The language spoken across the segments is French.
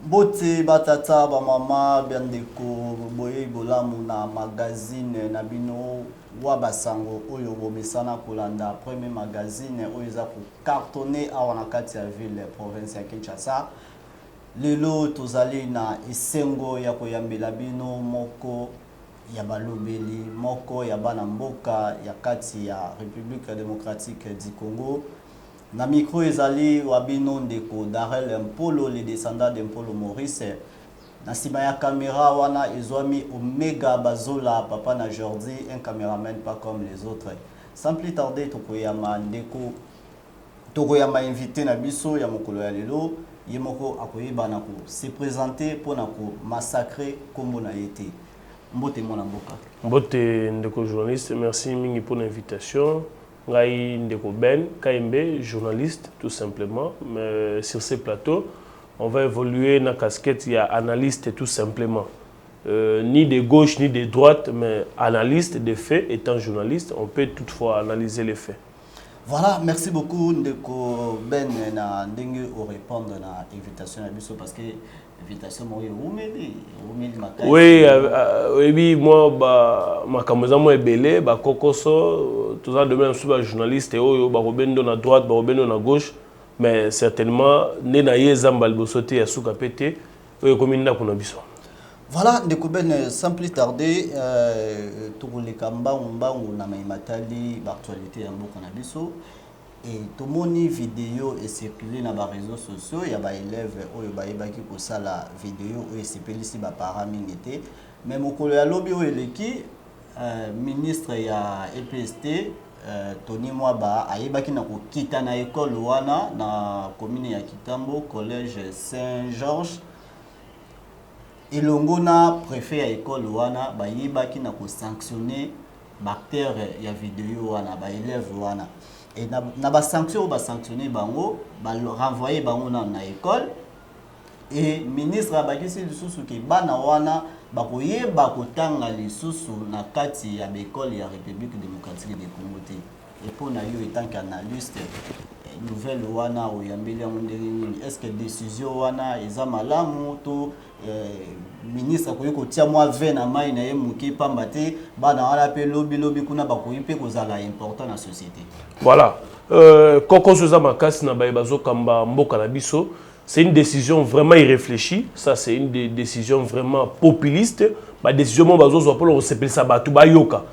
Bote batata ba mama biandeko boye bolamu na magazine na bino wa basango oyo bomesana kolanda premier magazine oyo za ko cartonner awa na kati ya ville province ya Kinshasa. Lelo tozali na esengo ya koyambela bino moko ya balobeli moko ya bana mboka ya kati ya République démocratique du Congo. Na micro ezali wabino ndeko Darel Mpolo, les descendants de Mpolo Maurice. Na sima ya caméra wana ezwami Omega Bazola, papa na Jordi, un caméraman pas comme les autres. Sans plus tarder, tokoyama ndeko tokoyama invité na biso ya mokolo ya lelo, yemoko akoyeba na ko se présenter pour na ko massacrer kombo na yete. Mbote mona mboka. Mbote ndeko journaliste, merci mingi pour l'invitation. Ngai Ndeko Ben, KMB, journaliste tout simplement. Mais sur ces plateaux, on va évoluer dans la casquette, il y a analyste tout simplement. Ni de gauche ni de droite, mais analyste des faits. Étant journaliste, on peut toutefois analyser les faits. Voilà, merci beaucoup Ndeko Ben na ndenge au répondre à l'invitation à biso parce que invitation moi oui, moi ma caméra moi belé ba kokoso tout ça demain sur ba journaliste et oyo ba robendo na droite ba robendo na gauche mais certainement né na yezamba libosote ya suka pété oyo kominda kuna biso. Voilà, Ndeko Ben, sans plus tarder, tout le kamba na maimatali l'actualité ya mboka na biso et tout moni vidéo est circulé na ba réseaux sociaux, ya ba élèves oyo ba yebaki ko sala vidéo oyo sepelisi ba parents mingete mais mokolo ya lobi oyo eleki ministre ya EPST Tony Mwaba ayebaki na ko kita na école wana na commune ya Kitambo collège Saint-Georges. Elongo na préfet à école wana ba yebaki na ko sanctionner bactère ya vidéo wana ba élève wana et na ba sanction ba sanctionner bango ba renvoyer bango na école et ministre abakisi lisusu ke bana wana ba koyeba kotanga lisusu na kati ya école ya République démocratique du Congo te et pour na yo étant qu'analyste nouvelle wana oyambeli ya ndenge est-ce que décision wana eza malamu to ministre akoyi kotia mwa ve na mai na ye muki pamba te bana wana pe lobi kuna bakoyi pe kozala important na société. Voilà, koko soza makasi na baye bazokamba mboka na biso, c'est une décision vraiment irréfléchie, ça c'est une décision vraiment populiste, ba décision mo bazozwa pour on s'appelle ça batu bayoka.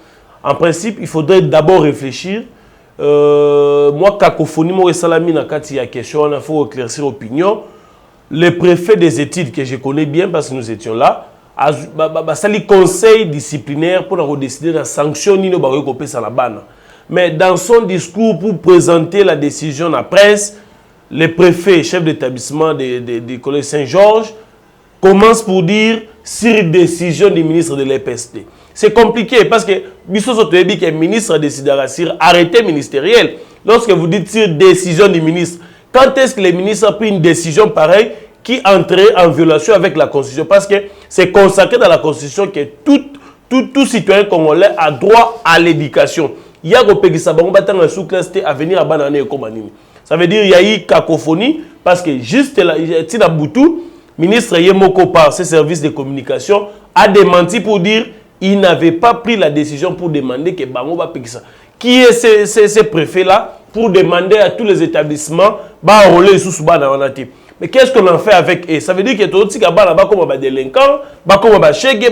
En principe, il faudrait d'abord réfléchir. Moi cacophonie mo salami na kati ya question, il faut éclaircir opinion. Le préfet des études que je connais bien parce que nous étions là, a sali conseil disciplinaire pour décider de la sanction ni no ba kopé ça la bana. Mais dans son discours pour présenter la décision à la presse, le préfet, chef d'établissement du collège Saint-Georges, commence pour dire sur décision du ministre de l'EPST. C'est compliqué parce que Bisso Sotoyebi qui est ministre décidera sur arrêté ministériel. Lorsque vous dites sur décision du ministre, quand est-ce que le ministre a pris une décision pareille qui entrait en violation avec la Constitution? Parce que c'est consacré dans la Constitution que tout citoyen congolais a droit à l'éducation. Il y a un sous-classe à venir à Banane et Komanimi. Ça veut dire qu'il y a eu cacophonie parce que juste là, Tina Boutou, ministre Yemoko par ses services de communication, a démenti pour dire qu'il n'avait pas pris la décision pour demander que Bango va payer ça. Qui est ce préfet-là pour demander à tous les établissements de mais qu'est-ce qu'on en fait avec eux? Ça veut dire que tout le monde comme un délinquant, comme un chèque,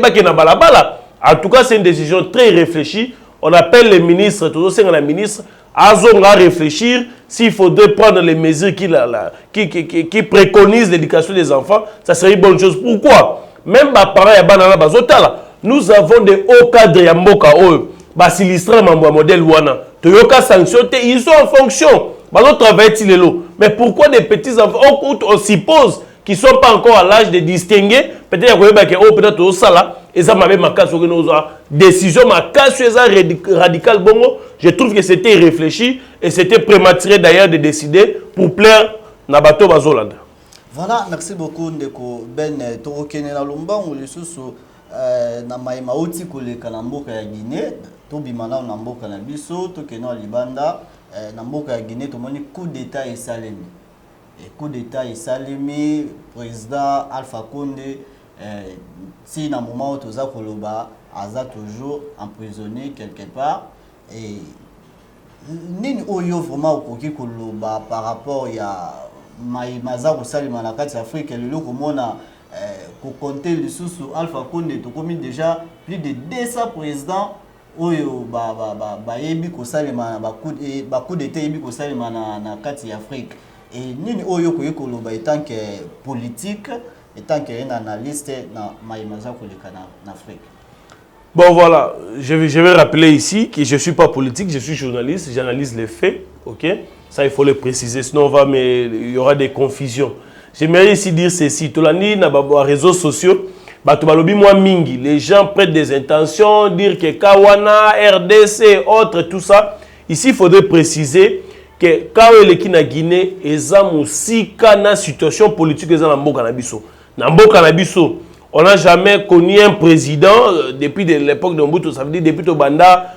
en tout cas, c'est une décision très réfléchie. On appelle les ministres, tout aussi la ministre, à réfléchir s'il faudrait prendre les mesures qui préconisent l'éducation des enfants. Ça serait une bonne chose. Pourquoi? Même nous avons des hauts cadres ya mboka oyo basilistra mambo modèle wana toyoka sanction ils sont en fonction bazo travailler les lots. Mais pourquoi des petits enfants on suppose qui sont pas encore à l'âge de distinguer peut-être que peut-être au sala et ça m'avait marqué sur une décision marquée radical bongo. Je trouve que c'était réfléchi et c'était prématuré d'ailleurs de décider pour plaire Nabato Bazolanda. Voilà, merci beaucoup Ndeko Ben Torokene na Lumba ou les sous na maima oti koleka na mboka ya Guinée to bimana na mboka na biso to kena libanda na mboka ya Guinée to moni coup d'état esalemi coup d'état esalemi président Alpha Condé si na moment où toza koloba aza toujours emprisonné quelque part et nini oyo vraiment okoki koloba par rapport ya maza kosalema na kati Afrique lelo komona ko compter lisusu Alpha Condé tokomi déjà plus de 200 présidents oyo ba yebi kosalema ba coup d'état yebi kosalema na kati ya Afrique et nini oyo koki koloba etant que politique etant qu'un analyste na maza koleka na Afrique. Bon voilà, je vais rappeler ici que je ne suis pas politique, je suis journaliste, j'analyse les faits, ok? Ça il faut le préciser, sinon il y aura des confusions. J'aimerais ici dire ceci, tolani na ba réseaux sociaux, bato balobi moi mingi, les gens prêtent des intentions, dire que Kawana, RDC, autres, tout ça. Ici il faudrait préciser que quand les na Guinée, eza musika na situation politique eza na mboka na biso. Na mboka na biso, on n'a jamais connu un président depuis l'époque de Mobutu, ça veut dire depuis le banda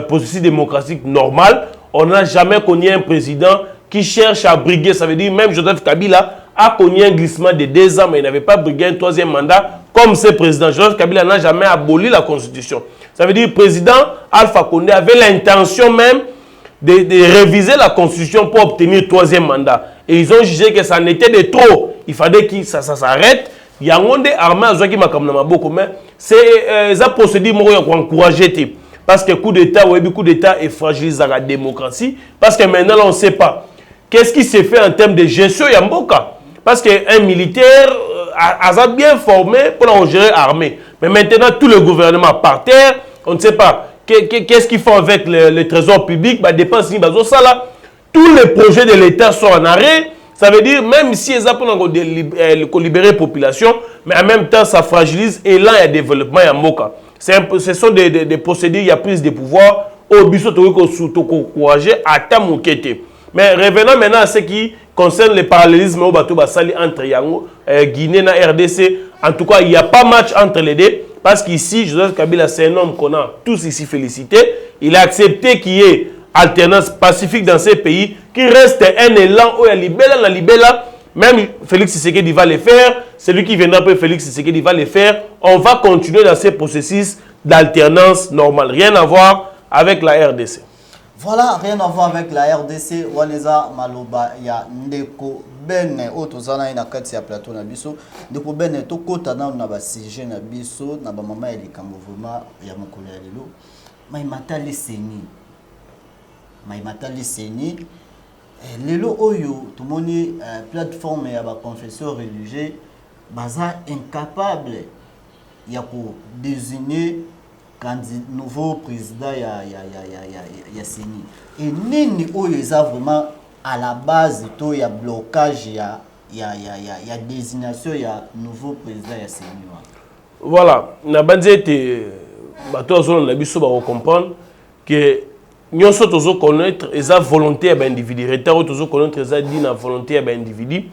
processus démocratique normal, on n'a jamais connu un président qui cherche à briguer, ça veut dire même Joseph Kabila a connu un glissement de 2 ans, mais il n'avait pas brigué un 3e mandat comme ce président. Joseph Kabila n'a jamais aboli la constitution. Ça veut dire le président Alpha Condé avait l'intention même de réviser la constitution pour obtenir 3e mandat. Et ils ont jugé que ça n'était de trop. Il fallait que ça s'arrête. Il y a un armée qui m'a mais c'est ça procédure pour encourager parce que coup d'état est fragilise la démocratie parce que maintenant on ne sait pas qu'est-ce qui s'est fait en termes de gestion ya mboka parce qu'un militaire a bien formé pour gérer l'armée mais maintenant tout le gouvernement par terre on ne sait pas qu'est-ce qu'ils font avec le trésor public dépenses tous les projets de l'État sont en arrêt. Ça veut dire, même si ils ont libérer la population, mais en même temps, ça fragilise et là, il y a développement, il y a moka. Ce sont des procédures, il y a prise de pouvoir, au but de encourager à Tamukete. Mais revenons maintenant à ce qui concerne le parallélisme au bateau Basali entre Yango, Guinée et RDC. En tout cas, il n'y a pas match entre les deux, parce qu'ici, Joseph Kabila, c'est un homme qu'on a tous ici félicité. Il a accepté qu'il y ait alternance pacifique dans ces pays, qui reste un élan où il y a libéla, même Félix Tshisekedi va le faire, celui qui viendra après Félix Tshisekedi va le faire, on va continuer dans ces processus d'alternance normale, rien à voir avec la RDC. Voilà, rien à voir avec la RDC, Waneza Maloba, ya Ndeko Bene, Otozana ina kati ya plateau na biso, Ndeko Bene, to kota na ba sujet na biso, na ba mama ya likambo vraiment ya mokolo ya lelo, maimata leseni. Maimata leseni lelo oyo tumoni plateforme ya ba confesseurs religieux baza incapable ya ko désigner nouveau président ya Seni et nini oyo eza vraiment à la base to ya blocage ya désignation ya nouveau président ya Seni. Voilà, na banzete bato azona na biso ba comprendre que nous sommes connaître la volonté de l'individu. Nous sommes connaître la volonté de l'individu.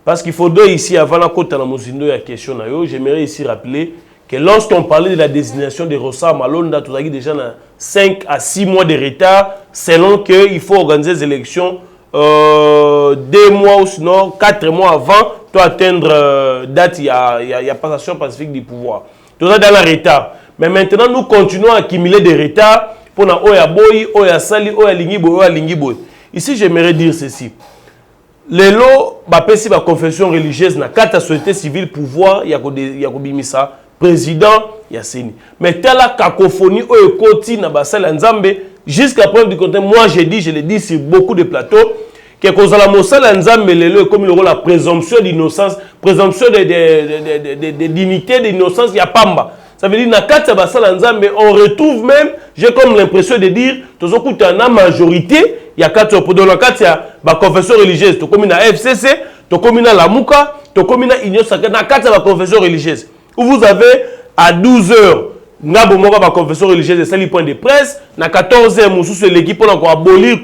Parce qu'il faudrait ici, avant la côte de la question, j'aimerais ici rappeler que lorsqu'on parlait de la désignation de Rossa Malonda, tout a déjà 5 à 6 mois de retard, selon qu'il faut organiser les élections 2 mois ou sinon 4 mois avant pour atteindre date, il y a passation pacifique du pouvoir. Tout ça dans le retard. Mais maintenant, nous continuons à accumuler des retards. Pour na oya boy, oya sali, oya lingibo, oya lingibo. Ici, j'aimerais dire ceci. Les lots, si la confession religieuse na kata société civile pouvoir, ya ko bimisa président ya Seni. Mais telle la cacophonie oya koti na basala nzambe jusqu'à preuve du contraire, moi je le dis sur beaucoup de plateaux que cause la mosala nzambe lelo comme le rôle la présomption d'innocence, présomption de dignité d'innocence ya pamba. Ça veut dire que on retrouve même, j'ai comme l'impression de dire, que la majorité, il y a 4 dans le cas, il y a la confession religieuse, comme la FCC, comme la Mouka, comme la Union Sacrée, il y a 4 confessions religieuses. Où vous avez à 12 heures, la confession religieuse, c'est le point de presse, à 14 heures, l'équipe pour abolir,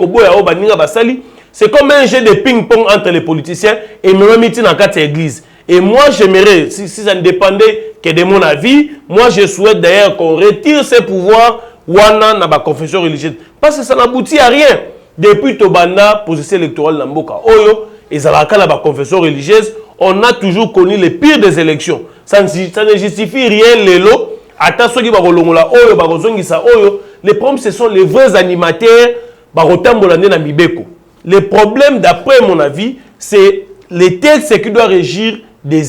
c'est comme un jeu de ping-pong entre les politiciens et même meeting dans 4 églises. Et moi, j'aimerais, si ça ne dépendait que de mon avis, moi je souhaite d'ailleurs qu'on retire ces pouvoirs wana na ba confession religieuse. Parce que ça n'aboutit à rien. Depuis Tobanda, position électorale Namboka. Oyo, et ça la confession religieuse, on a toujours connu les pires des élections. Ça ne justifie rien les lots. Les problèmes, ce sont les vrais animateurs. Les problèmes, d'après mon avis, c'est les textes qui doivent régir des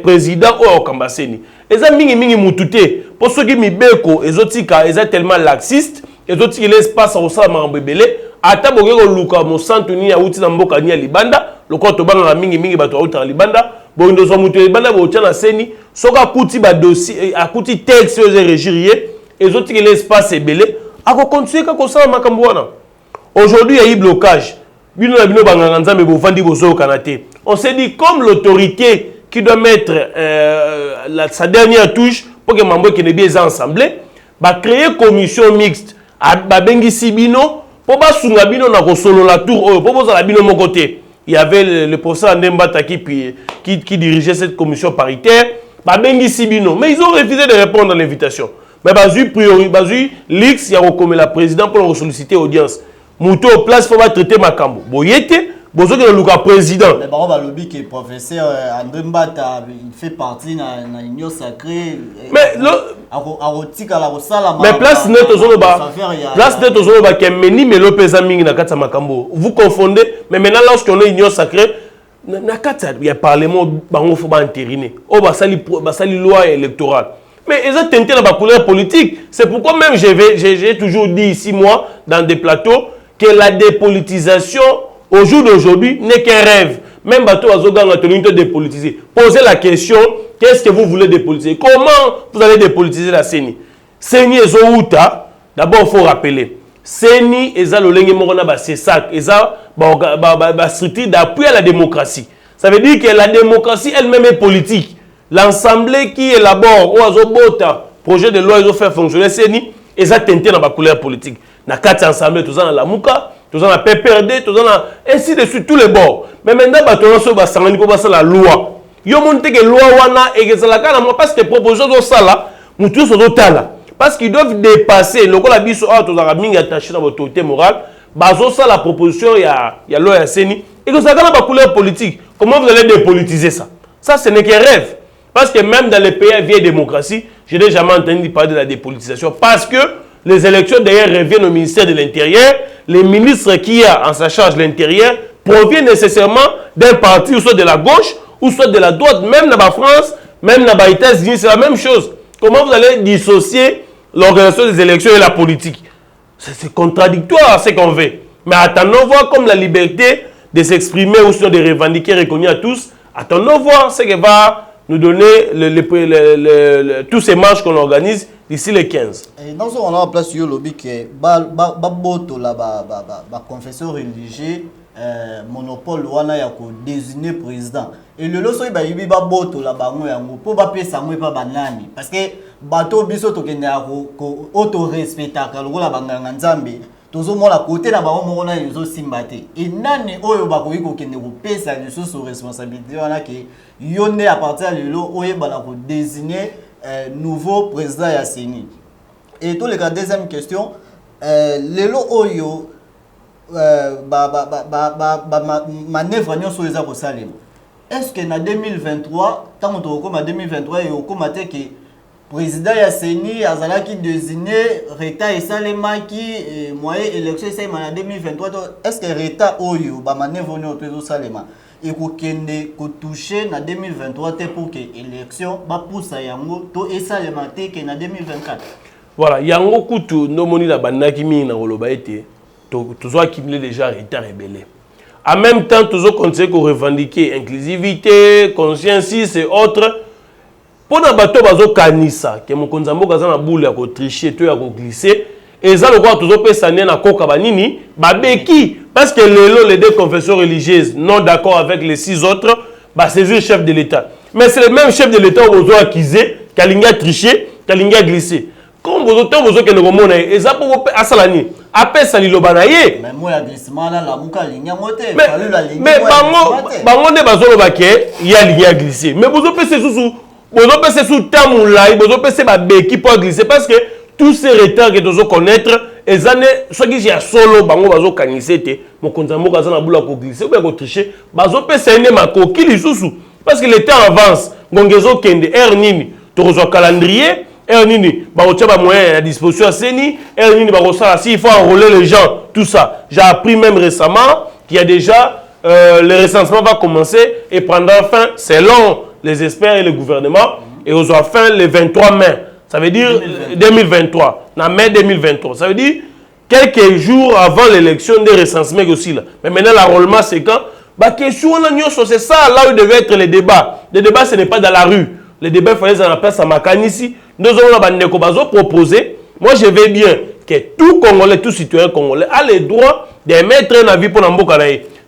présidents au Kambaseni. Et ça, mingi mutute. Pour ceux qui mibeko, les autres, ils sont tellement laxistes, les autres, ils laissent pas ça au sein de bébé. Ata bogeko luka mo santuni ya uti na mboka ni ya libanda, loko to banga mingi bato uti na libanda, bondo so mutu libanda bo tia na seni, soka kuti ba dossier, akuti texte aux régirier, les autres, ils laissent pas belé, ako continuer ka ko sala makambo wana. Aujourd'hui, il y a eu blocage. On s'est dit, comme l'autorité qui doit mettre sa dernière touche pour que Mambo qui ne bien ensemble, va créer une commission mixte à Babengi Sibino pour que Bino na solo la tour pour que Bino mon côté. Il y avait le professeur Ndemba qui dirigeait cette commission paritaire. Babengi Sibino, mais ils ont refusé de répondre à l'invitation. Mais Bazu Lix, il y a comme la présidente pour solliciter audience. Mouto au place, il faut traiter Makambo. Boyete, bozo que le président. Mais par exemple, le que professeur André Mbata, il fait partie de l'union sacrée. Mais place net aux Zoloba, place net aux Zoloba qui est meni mais le pesa mingi na kata Makambo. Vous confondez, mais maintenant lorsqu'on est union sacrée, na kata il y a parlement bango faut ba entériner. Oh basali loi électorale. Mais ils ont tenté la couleur politique. C'est pourquoi même j'ai toujours dit ici moi dans des plateaux que la dépolitisation, au jour d'aujourd'hui, n'est qu'un rêve. Même bateau Azogan a tenu de dépolitiser. Posez la question, qu'est-ce que vous voulez dépolitiser? Comment vous allez dépolitiser la CENI? CENI et Zoouta, d'abord il faut rappeler, CENI et Zalolenge Morona, c'est ça, et ça, structure d'appui à la démocratie. Ça veut dire que la démocratie elle-même est politique. L'Assemblée qui élabore, ou Azobota, projet de loi, ils ont fait fonctionner CENI, et ça tenté dans la couleur politique. Na quatre ensemble, tous en la Mouka, tous en la PPRD, tous en la ainsi de suite tous les bords. Mais maintenant, on se base sur la loi. Yo monte que loi wana et que ça la calme parce que proposition de ça là, mutu so tala parce qu'ils doivent dépasser le la biso a tous la mingi attaché dans votre autorité morale, baso ça la proposition il y a loi ya Seni et que ça calme la couleur politique. Comment vous allez dépolitiser ça? Ça ce n'est qu'un rêve. Parce que même dans les pays vieilles démocraties, je n'ai jamais entendu parler de la dépolitisation parce que les élections d'ailleurs reviennent au ministère de l'Intérieur. Les ministres qui ont en sa charge l'Intérieur proviennent nécessairement d'un parti, ou soit de la gauche, ou soit de la droite. Même dans la France, même dans les États-Unis, c'est la même chose. Comment vous allez dissocier l'organisation des élections et la politique? C'est contradictoire ce qu'on veut. Mais attendons voir comme la liberté de s'exprimer ou sinon de revendiquer reconnue à tous. Attendons voir ce que va nous donner tous ces marches qu'on organise d'ici le 15. Et dans ce on a en place le lobby qui est confesseur religieux monopole wana ya ko désigner président. Et le loso ba yibi ba boto la bango yango po ba pesa mo pa banani parce que bato biso to kende ko auto respectaka lokola banganga nzambe tozo mona côté na bango mo na yezo simbate. Et nani oyo ba ko iko kende ko pesa lisusu responsabilité wana ke yonde à partir de lo oye ba ko désigner nouveau président ya Seni. Et tous les cas deuxième question lelo oyo manœuvre nyonso eza ko salema. Est-ce que en 2023 tant que en 2023 et au comité que président ya Seni azalaki désigné reta et salema qui moyen élection c'est en 2023 est-ce que reta oyo ba manœuvre nyonso salema et ko kende ko toucher na 2023 te pour que élection ba poussa yango to esalema te que na 2024. Voilà, yango kutu no moni la bandaki mi na koloba ete toujours accumulé déjà retard rebelle. En même temps, toujours continuer qu'on revendiquer inclusivité, conscience et autres. Pour na bateau bazo kanisa, que mon konzambo kaza na boule ya ko tricher, to ya ko glisser, et ça le quoi toujours pesa na koka banini, babeki parce que les deux confessions religieuses non d'accord avec les 6 autres, bah c'est le chef de l'État. Mais c'est le même chef de l'État qui a accusé, qui a triché, qui a glissé. Comme vous autres, vous avez dit, et ça pour Asalani, après ça, il a dit, mais moi, la glissement, la mouka, ligne moté. Mais bango ne bazolo baké, il y a ligne à glisser. Mais vous avez fait sous Tamoula, vous avez fait bébé qui peut glisser parce que tous ces retards que vous connaître les années, soit qui j'ai solo, bango bazo kanisete, mon compte en banque a boula ko glisser, ou bien ko tricher, bazo pe c'est ma coquille les sous parce que le temps avance, gongezo kende, nini, tu reçois calendrier, nini, ba otia ba moyen à disposition à seni, nini ba ça, si il faut enrôler les gens, tout ça. J'ai appris même récemment qu'il y a déjà le recensement va commencer et prendra fin selon les experts et le gouvernement et aux fin le 23 mai. Ça veut dire 2023. En mai 2023. Ça veut dire quelques jours avant l'élection des recensements aussi là. Mais maintenant l'enrôlement c'est quand bah question c'est ça là où devait être les débats. Les débats ce n'est pas dans la rue. Les débats il fallait dans la place à Makani ici. Nous avons proposé. Moi je veux bien que tout Congolais, tout citoyen congolais a le droit d'émettre un avis pour Namboka.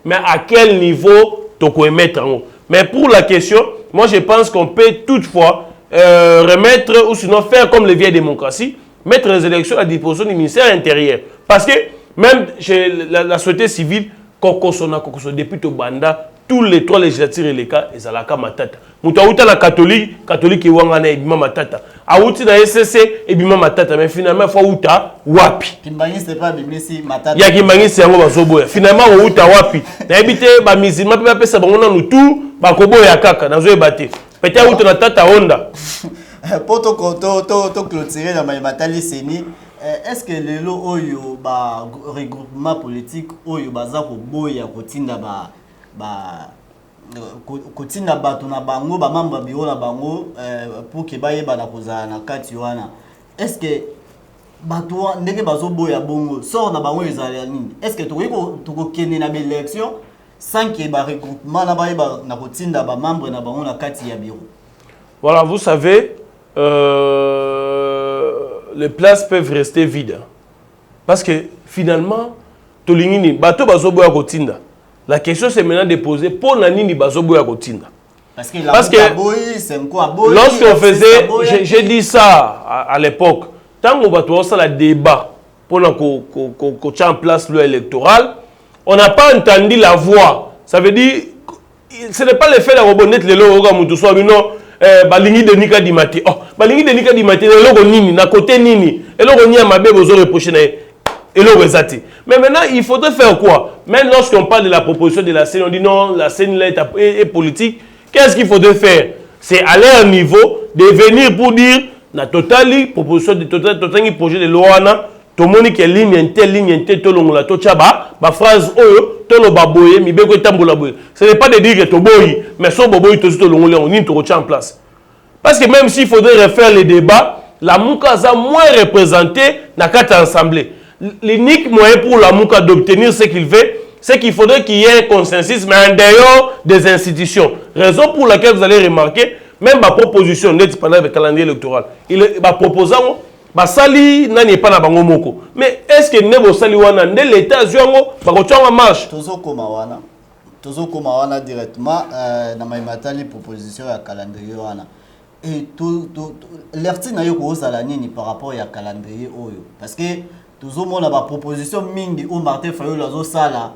Mais à quel niveau tu peux émettre? Mais pour la question, moi je pense qu'on peut toutefois remettre ou sinon faire comme les vieilles démocraties, mettre les élections à disposition du ministère intérieur. Parce que même chez la société civile, depuis Tobanda, tous les 3 législatures et les cas, ils ont la matata. Moutaouta la catholique qui wangana et bima matata. Aouti na SSC et bima matata. Mais finalement, il faut outa wapi. Kimbangi c'est pas bimisi matata. Ya Kimbangi c'est yango bazoboya. Finalement, outa wapi. Na ebité ba musulman pe pesa bango na tout ba koboya kaka na zo ebate. Peut-être outa na tata Honda. Pour to clôturer dans matali seni. Est-ce que les lots oyo ba regroupement politique oyo baza ko boya kotinda kotinda bato na bango ba membre bureau na bango pour que bayeba na kozala na kati wana? Est-ce que bato ndenge bazo boya bongo sort na bango ezala nini? Est-ce que to kende na élection sans que ba regroupement na bayeba na kotinda ba membre na bango na kati ya bureau? Voilà, vous savez les places peuvent rester vides. Parce que finalement, Tolingini, bateau bazoboya kotinda. La question c'est maintenant de poser pour Nanini bazoboya kotinda. Parce que lorsqu'on faisait, j'ai dit ça à l'époque, tant qu'on va faire le débat pour qu'on tient en place le électoral, on n'a pas entendu la voix. Ça veut dire, ce n'est pas le fait de reconnaître les lois au soit non. Balingi de Nika Dimati. Oh, Balingi de Nika Dimati, le nini, na côté nini, et le ni à ma bébé aux reprochés, et le resati. Mais maintenant, il faudrait faire quoi? Même lorsqu'on parle de la proposition de la scène, on dit non, la scène là est politique. Qu'est-ce qu'il faudrait faire? C'est aller à un niveau de venir pour dire, la totale proposition de total projet de loi, tout le monde qui est ligne, tout le monde, tout chaba, ma phrase, tout le baboye, mi beko tambola boye. Ce n'est pas de dire que tu boy, mais son boboy, tout le monde, on y en place. Parce que même s'il faudrait refaire les débats, la Mouka a moins représenté dans quatre assemblées. L'unique moyen pour la Mouka d'obtenir ce qu'il veut, c'est qu'il faudrait qu'il y ait un consensus, mais en dehors des institutions. Raison pour laquelle vous allez remarquer, même ma proposition, net pendant le calendrier électoral, il est proposant. Basali nani pas na bango moko. Mais est-ce que nebo sali wana de l'état ziongo bakochanga marche tozo koma wana directement na maimatali proposition ya calendrier wana et tout l'erti na yo ko sala nini par rapport ya calendrier oyo parce que tozo mona ba proposition mingi o Martin Fayulu azo sala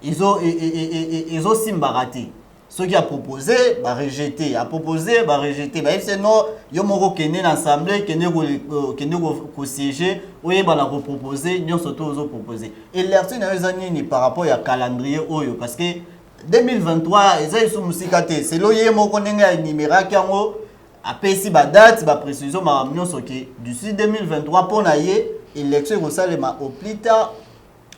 ils ont simbarati. Ce qui a proposé, va rejeter. A proposé, va rejeter. Bah, c'est non, yo moko kene l'assemblée, kene ko siéger, oui, bah, la reproposer, nous surtout aux proposé. Et l'article n'a ni par rapport à calendrier oyo, parce que 2023, ils sont musikate. C'est l'oye moko nenga numéro kango, après si ba date, ba précision, ma ramener ce qui d'ici 2023 pour naie élection au salema au plus tard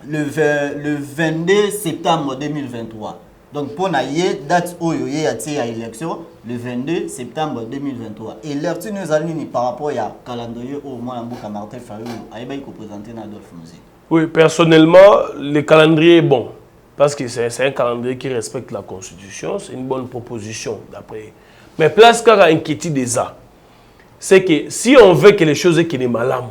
le 22 septembre 2023. Donc, pour naie date où il y a élection, le 22 septembre 2023. Et l'article nous a dit par rapport à calendrier au moins Martin Fayulu, il va présenter dans d'autres musiques. Oui, personnellement, le calendrier est bon. Parce que c'est un calendrier qui respecte la Constitution. C'est une bonne proposition d'après. Mais place qu'à inquiétude des arts, c'est que si on veut que les choses qui sont malades,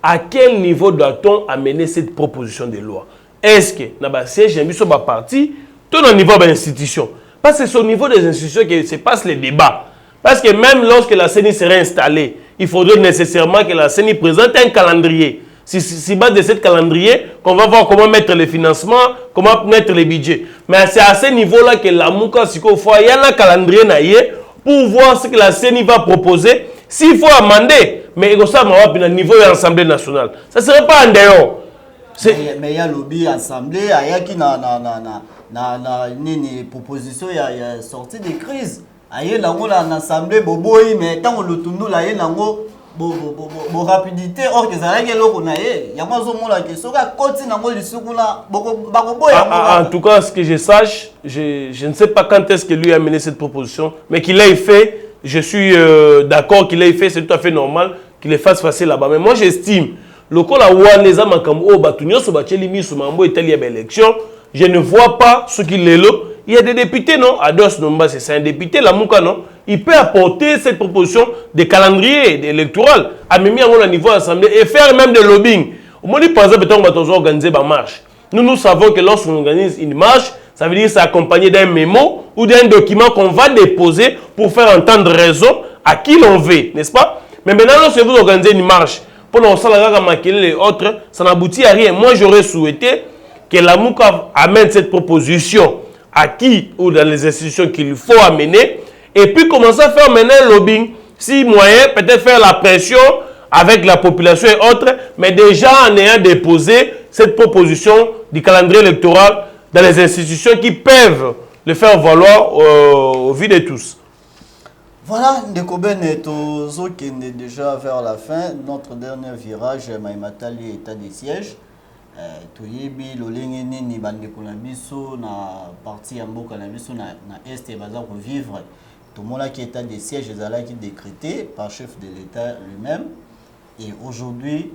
à quel niveau doit-on amener cette proposition de loi? Est-ce que, dans le siège, j'ai mis sur ma partie, tout au niveau de l'institution. Parce que c'est au niveau des institutions que se passent les débats. Parce que même lorsque la CENI serait installée, il faudrait nécessairement que la CENI présente un calendrier. C'est base de ce calendrier qu'on va voir comment mettre les financements, comment mettre les budgets. Mais c'est à ce niveau-là que la Mouka, il y a un calendrier pour voir ce que la CENI va proposer. S'il faut amender, mais il faut au niveau de l'Assemblée nationale. Ça ne serait pas en dehors. Mais il y a lobby assemblée, il y a qui na nini proposition il y a sorti des crises. Il y a une assemblée boboy mais tant on le tourne là il y a bo rapidité or que ça là loko na ye ya mazo mola ke soka koti na ngoli sukuna bako boya. En tout cas, ce que je sache, je ne sais pas quand est-ce que lui a mené cette proposition, mais qu'il l'ait fait, je suis d'accord qu'il l'ait fait, c'est tout à fait normal qu'il le fasse passer là-bas. Mais moi j'estime le col à Ouaneza Makambo, Batunio, Sobatchelimi, Soumambo, Italie, élection, je ne vois pas ce qu'il est là. Il y a des députés, non? Ados Nomba, c'est un député, la Mouka, non? Il peut apporter cette proposition de calendrier électoral à Mimi à niveau de l'Assemblée et faire même des lobbying. Au moment où, par exemple, on va organiser une marche. Nous savons que lorsqu'on organise une marche, ça veut dire que c'est accompagné d'un mémo ou d'un document qu'on va déposer pour faire entendre raison à qui l'on veut, n'est-ce pas? Mais maintenant, lorsque vous organisez une marche, pour nos salariés maquiller les autres, ça n'aboutit à rien. Moi, j'aurais souhaité que la MOUCA amène cette proposition à qui ou dans les institutions qu'il faut amener et puis commencer à faire maintenant un lobbying. Si moyen, peut-être faire la pression avec la population et autres, mais déjà en ayant déposé cette proposition du calendrier électoral dans les institutions qui peuvent le faire valoir au vu de tous. Voilà, Ndekoben est déjà vers la fin. Notre dernier virage, Maïmatali, état des sièges. Toyebi, Lolenge Nini, Bandeko Nabiso, na partie Amboka Nabiso, na Est et Baza pour vivre. Tout le monde qui est état des sièges, les qui décrété par chef de l'État lui-même. Et aujourd'hui,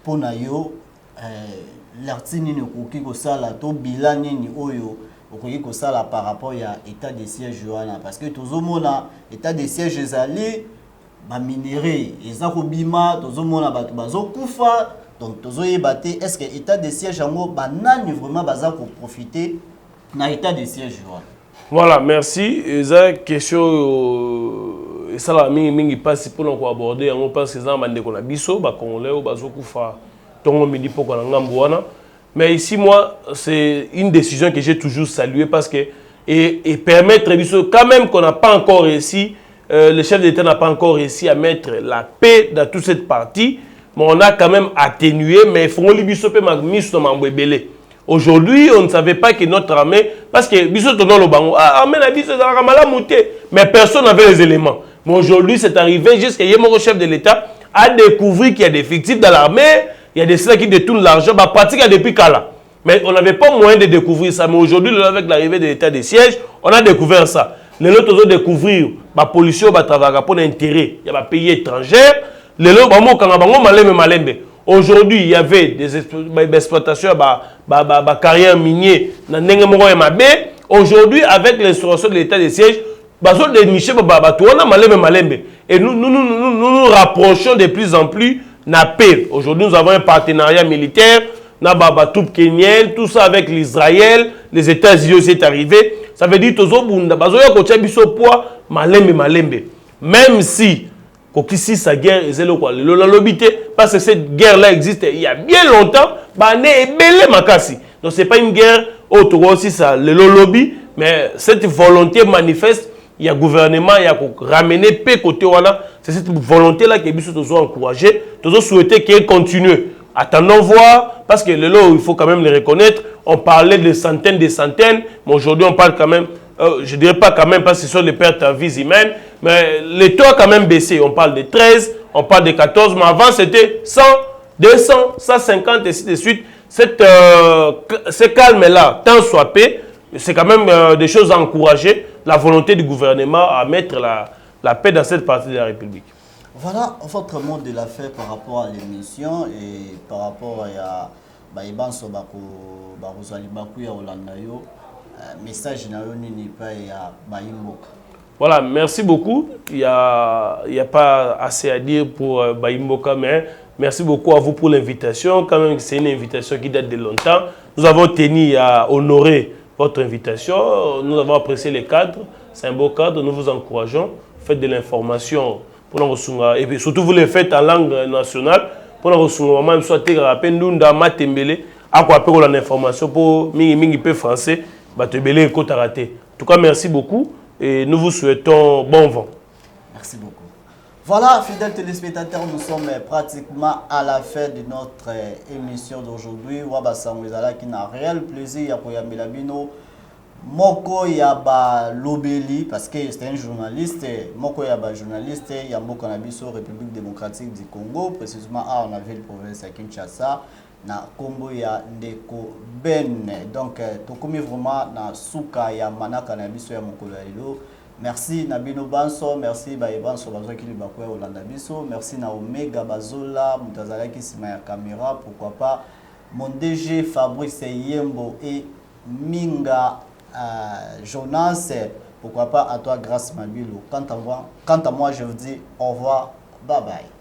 pour Nayo, l'article Nini Koki Kosala, to bilan Nini Oyo. Okoki kosala par rapport à l'état des sièges Joana parce que tozomona état des sièges ezali ba minéré ezako bima tozomona bato bazokufa donc tozoyebate est-ce que état des sièges yango banani vraiment baza ko profiter na état des sièges Joana. Voilà, merci. Eza question et ça la mingi passe pour nous aborder yango parce que ça bandeko na biso ba congolais o bazokufa tongo midi poko na ngambo wana. Mais ici, moi, c'est une décision que j'ai toujours saluée parce que et permettre quand même qu'on n'a pas encore réussi, le chef d'État n'a pas encore réussi à mettre la paix dans toute cette partie, mais on a quand même atténué, mais il faut que aujourd'hui, on ne savait pas que notre armée, parce que mais personne n'avait les éléments. Mais aujourd'hui, c'est arrivé jusqu'à le chef de l'État a découvert qu'il y a des fictifs dans l'armée. Il y a des ceux qui détournent l'argent, bah, pratique depuis Kala. Mais on n'avait pas moyen de découvrir ça. Mais aujourd'hui, avec l'arrivée de l'état des sièges, on a découvert ça. Les autres ont découvert la pollution, bah, travailler pour l'intérêt. Il y a des pays étrangers. Les autres, aujourd'hui, il y avait des exploitations, bah, carrières minières. Aujourd'hui, avec l'instauration de l'état des sièges, et nous rapprochons de plus en plus. Aujourd'hui, nous avons un partenariat militaire, troupes kenyenne, tout ça avec l'Israël, les États-Unis aussi est arrivé. Ça veut dire que même si sa guerre parce que cette guerre-là existe il y a bien longtemps, donc ce n'est pas une guerre aussi ça, le lobby, mais cette volonté manifeste. Il y a gouvernement, il y a ramener paix côté voilà. C'est cette volonté-là que nous avons encouragé. Nous avons souhaité qu'elle continue. Attendons voir, parce que le lot, il faut quand même le reconnaître. On parlait de centaines, mais aujourd'hui on parle quand même, je ne dirais pas quand même parce que ce sont les pertes en vie humaines, mais les taux a quand même baissé. On parle de 13, on parle de 14, mais avant c'était 100, 200, 150 et ainsi de suite. Ce calme-là, tant soit paix, c'est quand même des choses à encourager. La volonté du gouvernement à mettre la paix dans cette partie de la République. Voilà votre mot de la fin par rapport à l'émission et par rapport à Baïbanso message n'est pas à Baïmboka. Voilà, merci beaucoup. Il n'y a pas assez à dire pour Baïmboka, mais merci beaucoup à vous pour l'invitation. Quand même, c'est une invitation qui date de longtemps. Nous avons tenu à honorer votre invitation. Nous avons apprécié les cadres. C'est un beau cadre. Nous vous encourageons. Faites de l'information. Et puis surtout, vous le faites en langue nationale. Pour nous soit l'information pour mingi français. En tout cas, merci beaucoup. Et nous vous souhaitons bon vent. Merci beaucoup. Voilà, fidèles téléspectateurs, nous sommes pratiquement à la fin de notre émission d'aujourd'hui. Wabasango ezala qui n'a réel plaisir à koyambela bino. Moko Yaba Lobeli, parce que c'est un journaliste, Moko Yaba journaliste, Yambo Kanabiso, République démocratique du Congo, précisément à la ville province à Kinshasa, na Congo ya Ndeko Ben. Donc, tokomi vraiment na Souka ya Mana Kanabiso ya Mokolo Ilo. Merci Nabino Banso, merci Baebanso Bazo qui Libakwe Olanda Biso, merci na Omega Bazola, Mutazala qui sima ya caméra, pourquoi pas mon DG Fabrice Yembo et Minga Jonas, pourquoi pas à toi grâce Mabilo. Quant à moi, je vous dis au revoir, bye bye.